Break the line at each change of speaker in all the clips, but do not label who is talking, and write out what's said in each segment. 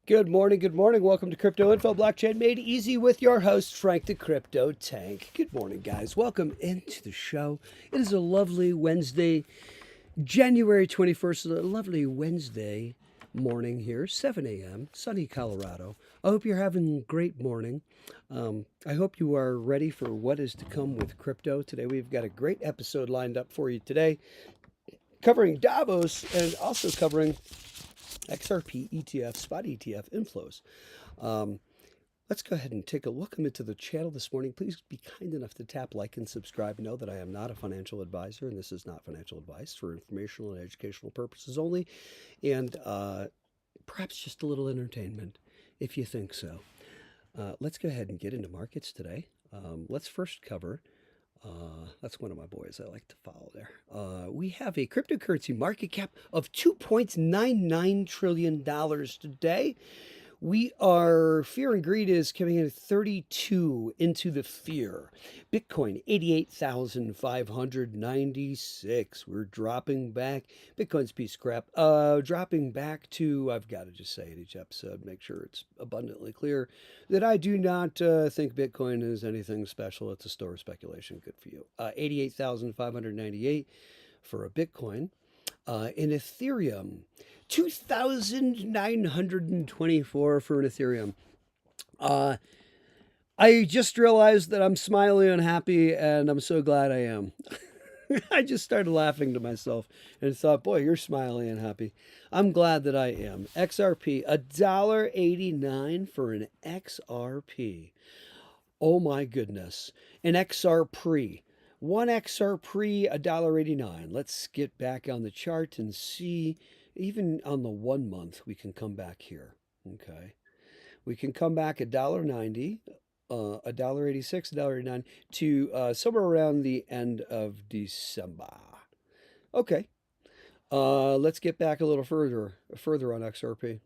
Good morning, good morning. Welcome to Crypto Info Blockchain Made Easy with your host, Frank the Crypto Tank. Good morning, guys. Welcome into the show. It is a lovely Wednesday, January 21st, a lovely Wednesday morning here, 7 a.m., sunny Colorado. I hope you're having a great morning. I hope you are ready for what is to come with crypto. Today, we've got a great episode lined up for you today, covering Davos and also covering XRP ETF, spot ETF inflows. Um, let's go ahead and take a look into the channel this morning. Please be kind enough to tap like and subscribe. Know that I am not a financial advisor, and this is not financial advice for informational and educational purposes only, and perhaps just a little entertainment if you think so. Let's go ahead and get into markets today. Let's first cover. That's one of my boys I like to follow there. We have a cryptocurrency market cap of $2.99 trillion today. We are, fear and greed is coming in at 32 into the fear. Bitcoin, 88,596. We're dropping back. Bitcoin's piece of crap. Dropping back to, I've got to just say in each episode, make sure it's abundantly clear that I do not think Bitcoin is anything special. It's a store of speculation. Good for you. 88,598 for a Bitcoin. In Ethereum, 2,924 for an Ethereum. I just realized that I'm smiley and happy, and I'm so glad I am. I just started laughing to myself and thought, boy, you're smiley and happy. I'm glad that I am. XRP, $1.89 for an XRP. Oh my goodness. An XRP. One XRP, $1.89. Let's get back on the chart and see, even on the 1 month, we can come back here. Okay. We can come back $1.90, $1.86, $1.89 to somewhere around the end of December. Okay. Let's get back a little further on XRP.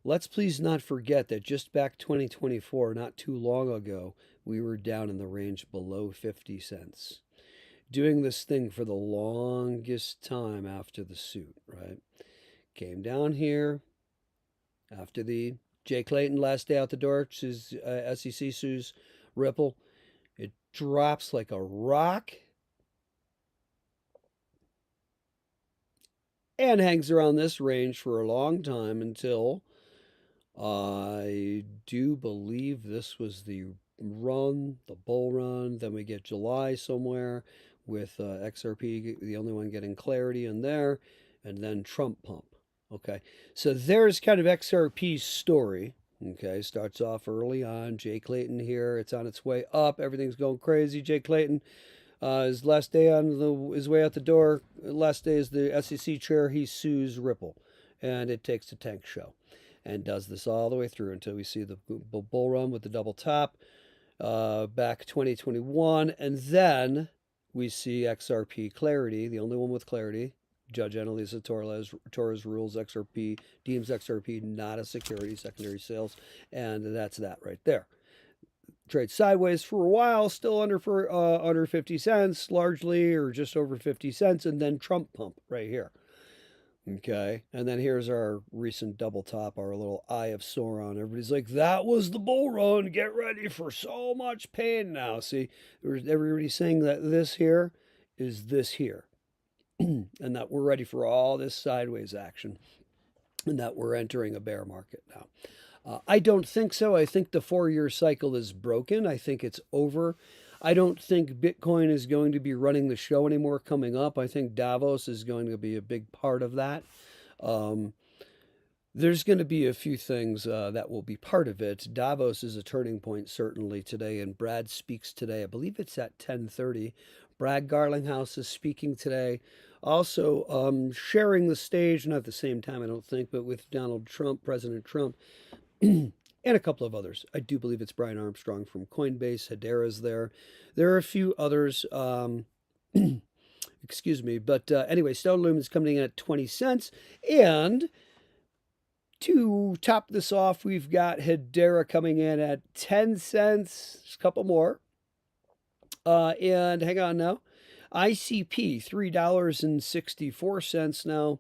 Let's please not forget that just back 2024, not too long ago, we were down in the range below 50 cents. Doing this thing for the longest time after the suit, right? Came down here after the Jay Clayton last day out the door, SEC sues Ripple. It drops like a rock and hangs around this range for a long time until I do believe this was the run, the bull run. Then we get July somewhere with XRP, the only one getting clarity in there, and then Trump pump. Okay, so there's kind of XRP's story. Okay, starts off early on. Jay Clayton here. It's on its way up. Everything's going crazy. Jay Clayton, his last day on his way out the door. Last day is the SEC chair. He sues Ripple, and it takes a tank show and does this all the way through until we see the bull run with the double top back 2021. And then we see XRP clarity, the only one with clarity. Judge Annalisa Torres rules XRP, deems XRP not a security, secondary sales, and that's that right there. Trade sideways for a while, still under 50 cents, largely, or just over 50 cents, and then Trump pump right here. Okay, and then here's our recent double top, our little Eye of Sauron. Everybody's like, that was the bull run. Get ready for so much pain now. See, everybody's saying that this here is this here, and that we're ready for all this sideways action, and that we're entering a bear market now. I don't think so. I think the 4-year cycle is broken. I think it's over. I don't think Bitcoin is going to be running the show anymore coming up. I think Davos is going to be a big part of that. There's going to be a few things that will be part of it. Davos is a turning point certainly today, and Brad speaks today. I believe it's at 10:30. Brad Garlinghouse is speaking today. Also sharing the stage, not at the same time, I don't think, but with Donald Trump, President Trump, and a couple of others. I do believe it's Brian Armstrong from Coinbase. Hedera's there. There are a few others. Excuse me. But anyway, Stone Loom is coming in at 20 cents. And to top this off, we've got Hedera coming in at 10 cents. Just a couple more. And hang on now. ICP, $3.64 now.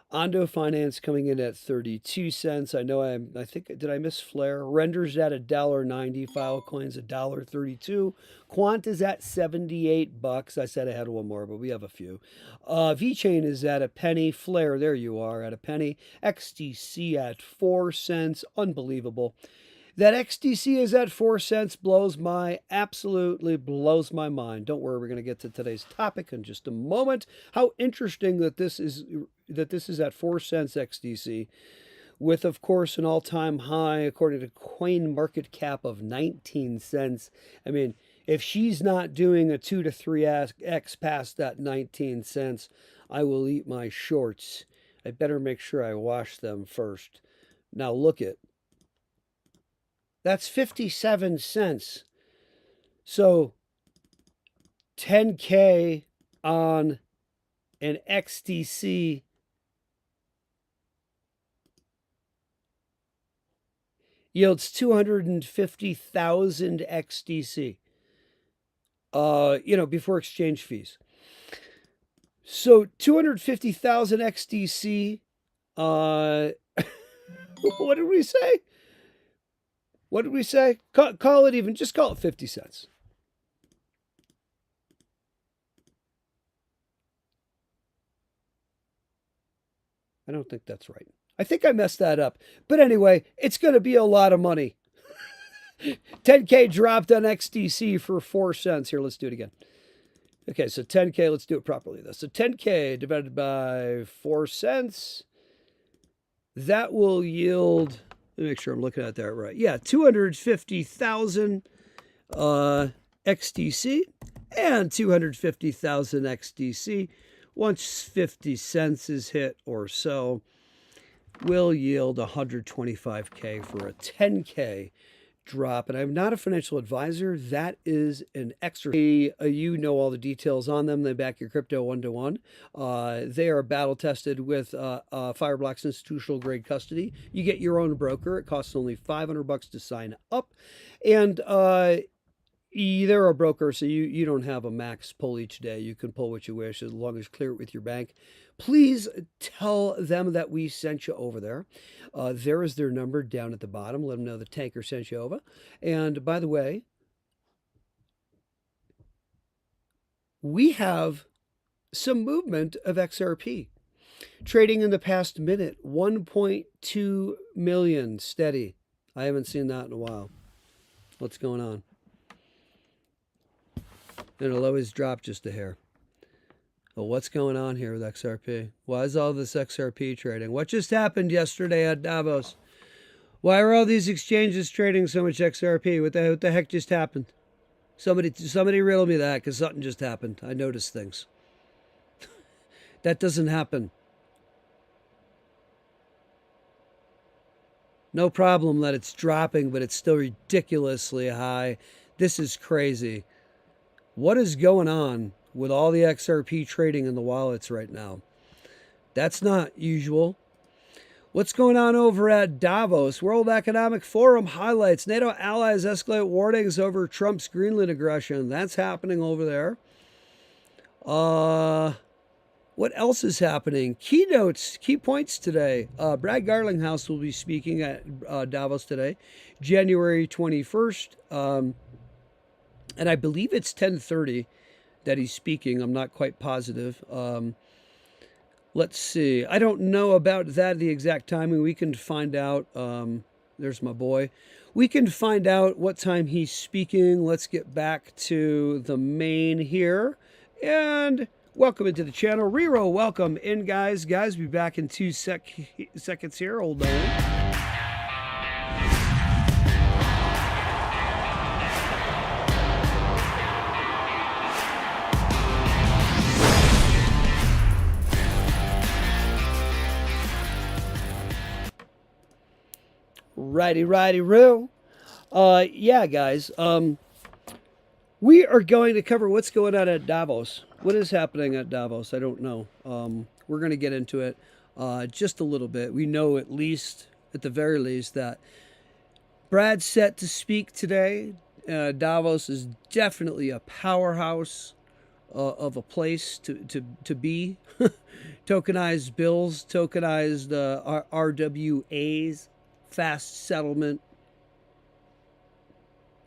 Ondo Finance coming in at 32 cents. I know I think, did I miss Flare? Renders at $1.90. Filecoin's $1.32. Quant is at 78 bucks. I said I had one more, but we have a few. VeChain is at a penny. Flare, there you are, at a penny. XTC at 4 cents. Unbelievable. That XDC is at 4 cents absolutely blows my mind. Don't worry, we're going to get to today's topic in just a moment. How interesting that this is at 4 cents XDC, with, of course, an all-time high, according to CoinMarketCap, of 19 cents. I mean, if she's not doing a 2 to 3x past that 19 cents, I will eat my shorts. I better make sure I wash them first. Now look at, that's 57 cents. So 10K on an XDC yields 250,000 XDC, before exchange fees. So 250,000 XDC, what did we say? What did we say? Call it even, just call it 50 cents. I don't think that's right. I think I messed that up. But anyway, it's going to be a lot of money. 10K dropped on XDC for 4 cents. Here, let's do it again. Okay, so 10K, let's do it properly though. So 10K divided by 4 cents, that will yield, let me make sure I'm looking at that right. Yeah, 250,000 XDC and 250,000 XDC. Once 50 cents is hit or so, will yield 125K for a 10K drop. And I'm not a financial advisor. That is an XRP. You know all the details on them. They back your crypto 1-to-1. They are battle tested with Fireblock's institutional grade custody. You get your own broker. It costs only $500 to sign up. And they're a broker, so you don't have a max pull each day. You can pull what you wish as long as you clear it with your bank. Please tell them that we sent you over there. There is their number down at the bottom. Let them know the tanker sent you over. And by the way, we have some movement of XRP. Trading in the past minute, 1.2 million steady. I haven't seen that in a while. What's going on? And it'll always drop just a hair. Well, what's going on here with XRP? Why is all this XRP trading? What just happened yesterday at Davos? Why are all these exchanges trading so much XRP? What the heck just happened? Somebody riddle me that, because something just happened. I noticed things. That doesn't happen. No problem that it's dropping, but it's still ridiculously high. This is crazy. What is going on with all the XRP trading in the wallets right now? That's not usual. What's going on over at Davos? World Economic Forum highlights NATO allies escalate warnings over Trump's Greenland aggression. That's happening over there. What else is happening? Keynotes, key points today. Brad Garlinghouse will be speaking at Davos today, January 21st. And I believe it's 10:30 that he's speaking. I'm not quite positive. Let's see. I don't know about that, the exact timing. We can find out. There's my boy. We can find out what time he's speaking. Let's get back to the main here. And welcome into the channel. Rero, welcome in, guys. Guys, be back in 2 seconds here. Hold on. Righty-roo. Yeah, guys. We are going to cover what's going on at Davos. What is happening at Davos? I don't know. We're going to get into it just a little bit. We know at the very least, that Brad's set to speak today. Davos is definitely a powerhouse of a place to be tokenized bills, tokenized RWAs, fast settlement,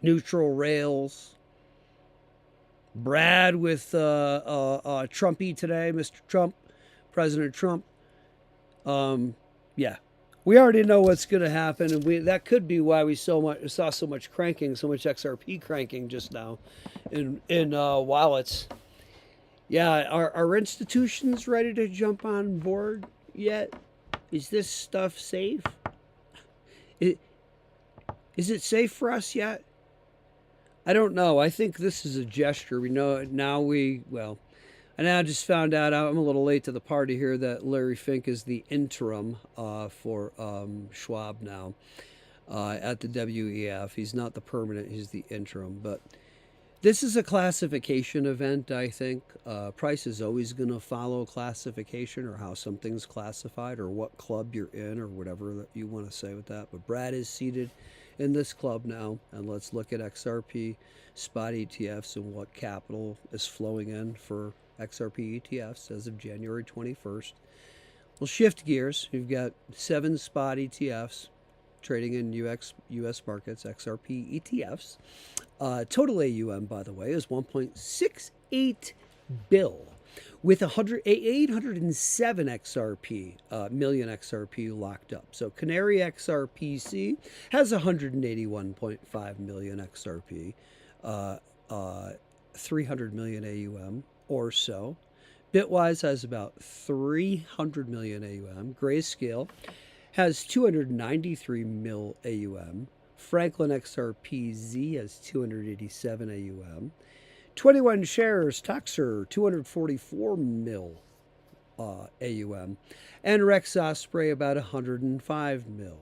neutral rails. Brad with Trumpy today, Mr. Trump, President Trump. Yeah, we already know what's going to happen, and that could be why we saw so much cranking, so much XRP cranking just now in wallets. Yeah, are institutions ready to jump on board yet? Is this stuff safe? Is, is it safe for us yet? I don't know. I think this is a gesture. We know now. And I just found out, I'm a little late to the party here, that Larry Fink is the interim for Schwab now at the WEF. He's not the permanent, he's the interim. But this is a classification event, I think. Price is always going to follow classification, or how something's classified, or what club you're in, or whatever that you want to say with that. But Brad is seated in this club now, and let's look at XRP spot ETFs and what capital is flowing in for XRP ETFs as of January 21st. We'll shift gears. We've got 7 spot ETFs trading in US markets, XRP ETFs. Total AUM, by the way, is 1.68 bill, with 807 million XRP locked up. So Canary XRPC has 181.5 million XRP, 300 million AUM or so. Bitwise has about 300 million AUM. Grayscale has 293 mil AUM. Franklin XRPZ has 287 AUM. 21 shares, Toxer, 244 mil AUM. And Rex Osprey, about 105 mil.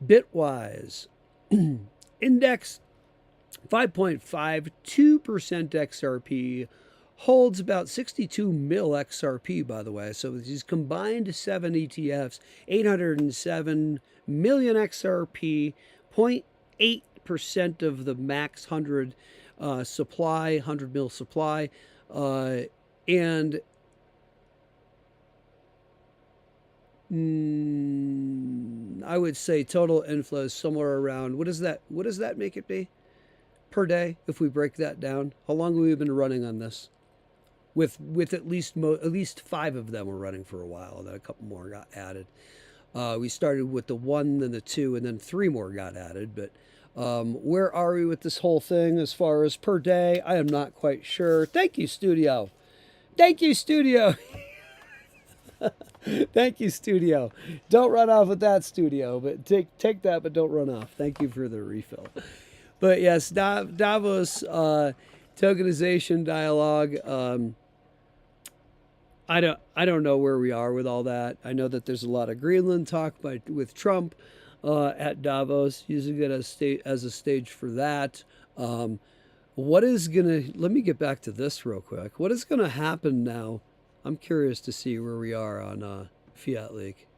Bitwise, index 5.52% XRP, holds about 62 mil XRP, by the way. So these combined 7 ETFs, 807 million XRP, 0.8% of the max 100 supply, 100 mil supply, and I would say total inflows somewhere around, what does that make it be per day if we break that down? How long have we been running on this? With at least 5 of them were running for a while, and then a couple more got added. We started with the 1, then the 2, and then 3 more got added. But where are we with this whole thing as far as per day? I am not quite sure. Thank you, Studio. Thank you, Studio. Thank you, Studio. Don't run off with that, Studio. But take that, but don't run off. Thank you for the refill. But yes, Davos tokenization dialogue. I don't know where we are with all that. I know that there's a lot of Greenland talk with Trump at Davos, using it as a stage for that. Let me get back to this real quick. What is gonna happen now? I'm curious to see where we are on Fiat Leak.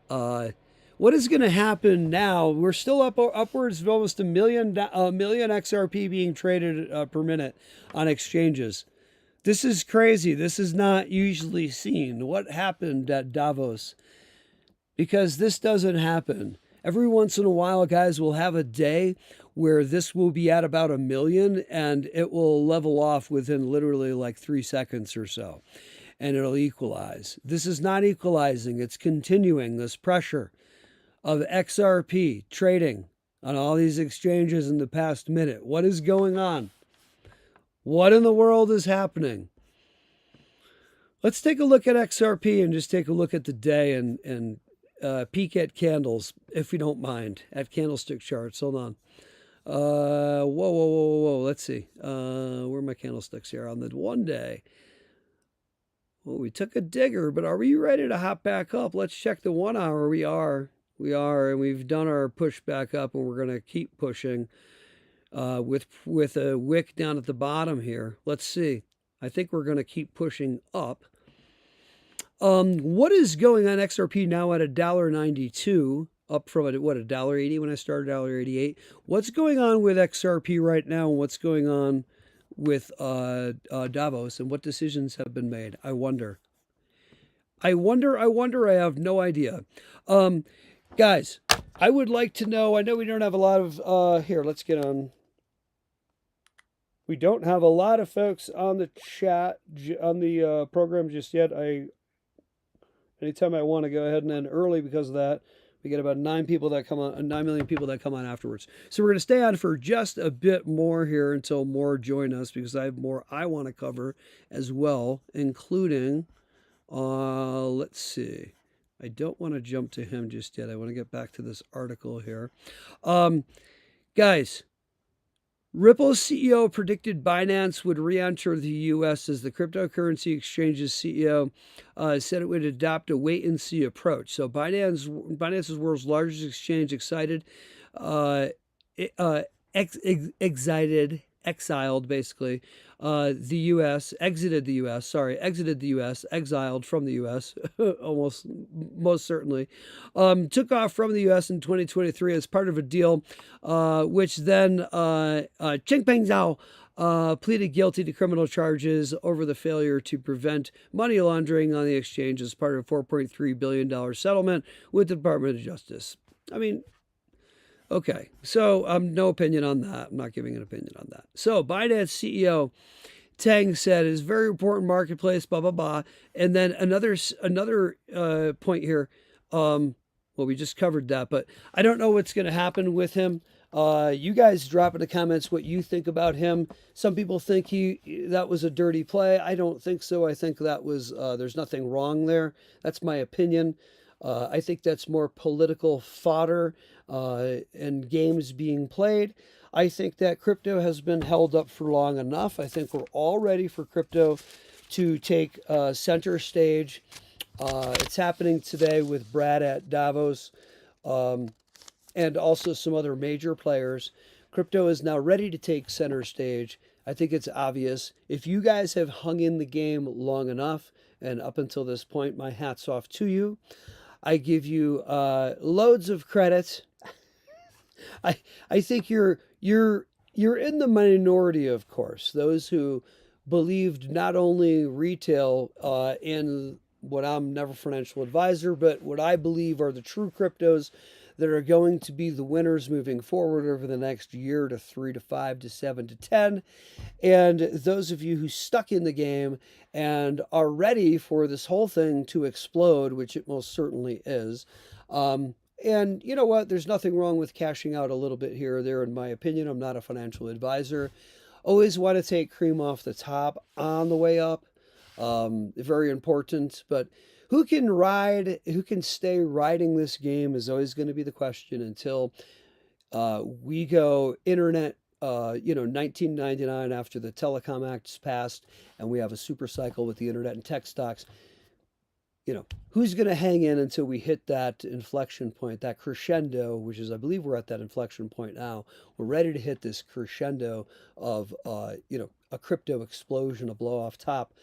What is going to happen now? We're still upwards of almost a million XRP being traded per minute on exchanges. This is crazy. This is not usually seen. What happened at Davos? Because this doesn't happen. Every once in a while, guys, we'll have a day where this will be at about 1 million, and it will level off within literally like 3 seconds or so, and it'll equalize. This is not equalizing. It's continuing this pressure of XRP trading on all these exchanges in the past minute. What is going on? What in the world is happening? Let's take a look at XRP and just take a look at the day and peek at candles, if you don't mind, at candlestick charts. Hold on. Whoa. Let's see. Where are my candlesticks here? On the 1 day. Well, we took a digger, but are we ready to hop back up? Let's check the 1 hour. We are, and we've done our push back up, and we're going to keep pushing with a wick down at the bottom here. Let's see. I think we're going to keep pushing up. What is going on? XRP now at $1.92, up from $1.80 when I started, $1.88. What's going on with XRP right now, and what's going on with Davos, and what decisions have been made? I wonder. I wonder. I have no idea. Guys, I would like to know. I know we don't have a lot of. Here, let's get on. We don't have a lot of folks on the chat on the program just yet. Anytime I want to go ahead and end early because of that, we get about 9 million people that come on afterwards. So we're going to stay on for just a bit more here until more join us because I have more I want to cover as well, including, let's see. I don't want to jump to him just yet. I want to get back to this article here. Guys, Ripple's CEO predicted Binance would re-enter the U.S. as the cryptocurrency exchange's CEO said it would adopt a wait-and-see approach. So Binance's world's largest exchange, exiled basically exited the U.S., exiled from the U.S. most certainly, took off from the U.S. in 2023 as part of a deal, which then Changpeng Zhao pleaded guilty to criminal charges over the failure to prevent money laundering on the exchange as part of a $4.3 billion settlement with the Department of Justice. I mean, okay, so no opinion on that. I'm not giving an opinion on that. So Binance CEO Tang said it's a very important marketplace, blah, blah, blah. And then another point here. Well, we just covered that, but I don't know what's going to happen with him. You guys drop in the comments what you think about him. Some people think that was a dirty play. I don't think so. I think that was there's nothing wrong there. That's my opinion. I think that's more political fodder and games being played. I think that crypto has been held up for long enough. I think we're all ready for crypto to take center stage. It's happening today with Brad at Davos and also some other major players. Crypto is now ready to take center stage. I think it's obvious. If you guys have hung in the game long enough, and up until this point, my hat's off to you. I give you loads of credit. I think you're in the minority, of course. Those who believed not only retail in what I'm never financial advisor, but what I believe are the true cryptos that are going to be the winners moving forward over the next year to 3 to 5 to 7 to 10. And those of you who stuck in the game and are ready for this whole thing to explode, which it most certainly is. And you know what? There's nothing wrong with cashing out a little bit here or there, in my opinion. I'm not a financial advisor. Always want to take cream off the top on the way up. Very important. But who can stay riding this game is always going to be the question until we go internet, 1999 after the Telecom Act's passed and we have a super cycle with the internet and tech stocks. Who's going to hang in until we hit that inflection point, that crescendo, which is, I believe we're at that inflection point now. We're ready to hit this crescendo of, a crypto explosion, a blow off top.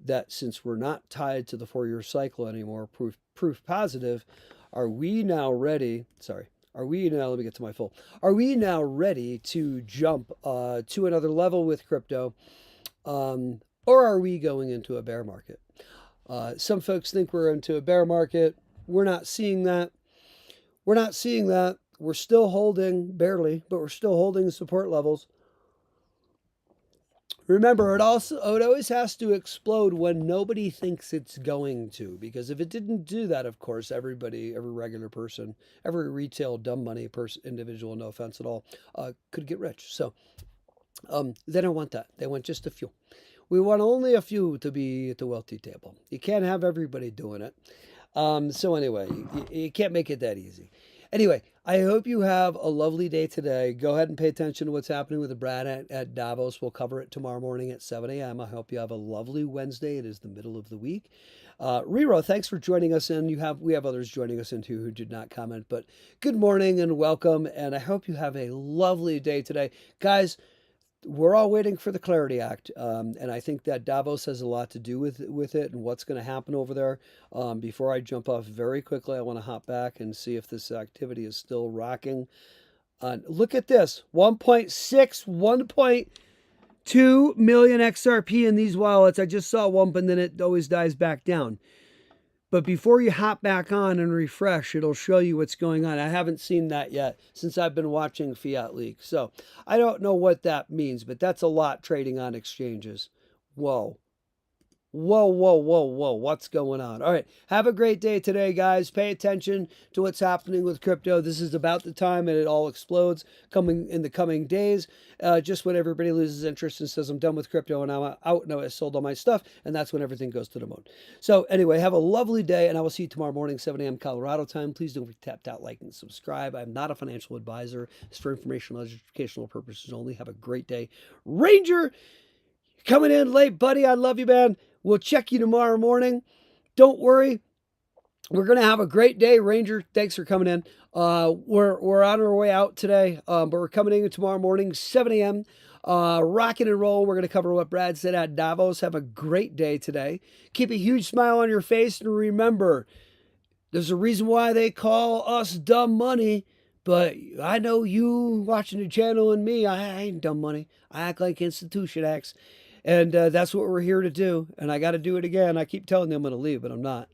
That since we're not tied to the 4-year cycle anymore, proof positive, are we now ready? Let me get to my full. Are we now ready to jump to another level with crypto? Or are we going into a bear market? Some folks think we're into a bear market. We're not seeing that. We're still holding, barely, but we're still holding support levels. Remember, it always has to explode when nobody thinks it's going to, because if it didn't do that, of course, every regular person, every retail dumb money person, individual, no offense at all, could get rich. So they don't want that. They want just a few. We want only a few to be at the wealthy table. You can't have everybody doing it. So anyway, you can't make it that easy. Anyway, I hope you have a lovely day today. Go ahead and pay attention to what's happening with the Brad at Davos. We'll cover it tomorrow morning at 7 a.m. I hope you have a lovely Wednesday. It is the middle of the week. Rero, thanks for joining us in. We have others joining us in too who did not comment, but good morning and welcome. And I hope you have a lovely day today. Guys, we're all waiting for the Clarity Act, and I think that Davos has a lot to do with it and what's going to happen over there. Before I jump off very quickly, I want to hop back and see if this activity is still rocking. Look at this, 1.2 million XRP in these wallets. I just saw one, and then it always dies back down. But before you hop back on and refresh, it'll show you what's going on. I haven't seen that yet since I've been watching Fiat Leak. So I don't know what that means, but that's a lot trading on exchanges. Whoa. Whoa, whoa, whoa, whoa. What's going on? All right. Have a great day today, guys. Pay attention to what's happening with crypto. This is about the time and it all explodes coming in the coming days. Just when everybody loses interest and says, I'm done with crypto and I'm out and I sold all my stuff. And that's when everything goes to the moon. So anyway, have a lovely day and I will see you tomorrow morning, 7 a.m. Colorado time. Please don't forget to tap that like and subscribe. I'm not a financial advisor. It's for informational, educational purposes only. Have a great day. Ranger, coming in late, buddy. I love you, man. We'll check you tomorrow morning. Don't worry. We're going to have a great day. Ranger, thanks for coming in. We're on our way out today, but we're coming in tomorrow morning, 7 a.m. Rocking and roll. We're going to cover what Brad said at Davos. Have a great day today. Keep a huge smile on your face. And remember, there's a reason why they call us dumb money. But I know you watching the channel and me, I ain't dumb money. I act like institution acts. And that's what we're here to do. And I got to do it again. I keep telling them I'm going to leave, but I'm not.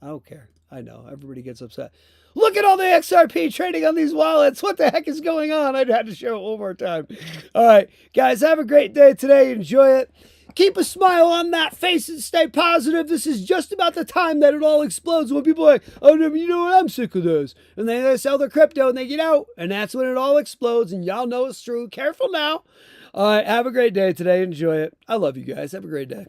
I don't care. I know. Everybody gets upset. Look at all the XRP trading on these wallets. What the heck is going on? I'd had to show it one more time. All right, guys, have a great day today. Enjoy it. Keep a smile on that face and stay positive. This is just about the time that it all explodes when people are like, oh, no, you know what? I'm sick of this. And then they sell their crypto and they get out. And that's when it all explodes. And y'all know it's true. Careful now. All right, have a great day today. Enjoy it. I love you guys. Have a great day.